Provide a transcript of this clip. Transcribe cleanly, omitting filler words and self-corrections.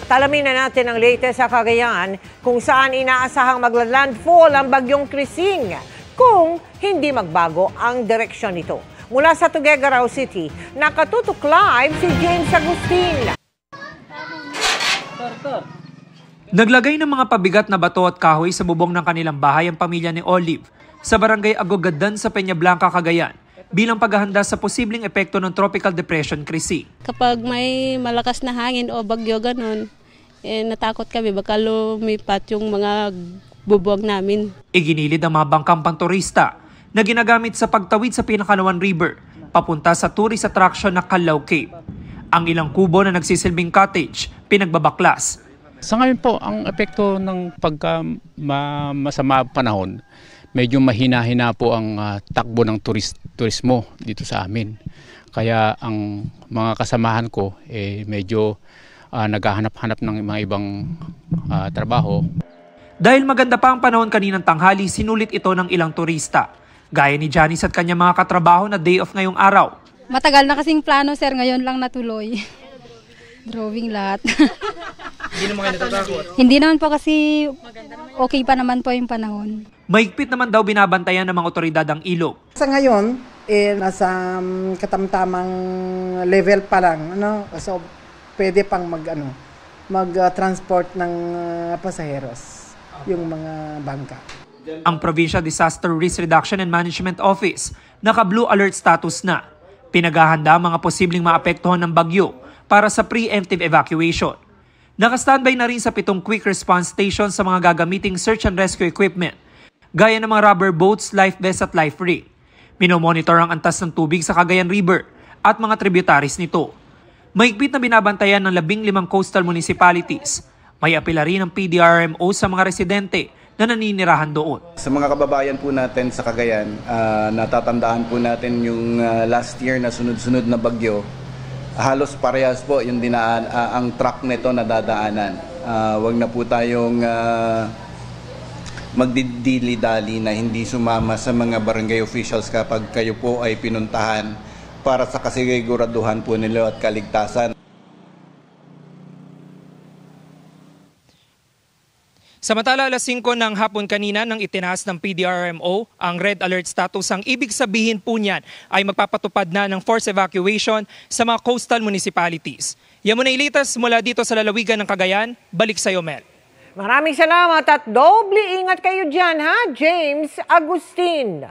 At alamin na natin ang latest sa Cagayan kung saan inaasahang magla-landfall ang bagyong Krising kung hindi magbago ang direksyon nito. Mula sa Tuguegarao City, nakatutok live si James Agustin. Naglagay ng mga pabigat na bato at kahoy sa bubong ng kanilang bahay ang pamilya ni Olive sa barangay Agogadan sa Peña Blanca, Cagayan bilang paghahanda sa posibleng epekto ng Tropical Depression Krising. Kapag may malakas na hangin o bagyo ganun, natakot kami baka lumipat yung mga bubong namin. Iginilid ang mga bangkang pangturista na ginagamit sa pagtawid sa Pinakalawan River papunta sa tourist attraction na Calao Cave. Ang ilang kubo na nagsisilbing cottage, pinagbabaklas. Sa ngayon po, ang epekto ng masama panahon, medyo mahina-hina po ang takbo ng turismo dito sa amin. Kaya ang mga kasamahan ko medyo naghahanap-hanap ng mga ibang trabaho. Dahil maganda pa ang panahon kaninang tanghali, sinulit ito ng ilang turista. Gaya ni Janice at kanyang mga katrabaho na day off ngayong araw. Matagal na kasing plano, sir, ngayon lang natuloy. Drawing lahat. Hindi naman kayo natatakot? Hindi naman po kasi okay pa naman po yung panahon. Mahigpit naman daw binabantayan ng mga otoridad ang ilog. Sa ngayon, nasa katamtamang level pa lang. So, pwede pang mag-transport ng pasaheros, yung mga bangka. Ang Provincial Disaster Risk Reduction and Management Office naka-blue alert status na. Pinaghahanda ang mga posibleng maapektuhan ng bagyo para sa preemptive evacuation. Naka-standby na rin sa 7 quick response stations sa mga gagamiting search and rescue equipment, gaya ng mga rubber boats, life vest at life ring. Minomonitor ang antas ng tubig sa Cagayan River at mga tributaries nito. Mahigpit na binabantayan ng 15 coastal municipalities. May apela rin ng PDRMO sa mga residente na naninirahan doon. Sa mga kababayan po natin sa Cagayan, natatandaan po natin yung last year na sunod-sunod na bagyo. Halos parehas po yung ang track nito na dadaanan. Wag na po tayong magdidili-dali na hindi sumama sa mga barangay officials kapag kayo po ay pinuntahan para sa kasiguraduhan po nila at kaligtasan. Samantala, alas 5 ng hapon kanina nang itinaas ng PDRMO ang red alert status, ang ibig sabihin po niyan ay magpapatupad na ng forced evacuation sa mga coastal municipalities. Yan muna ilitas mula dito sa lalawigan ng Cagayan. Balik sa iyo, Mel. Maraming salamat at doble ingat kayo dyan, ha, James Agustin.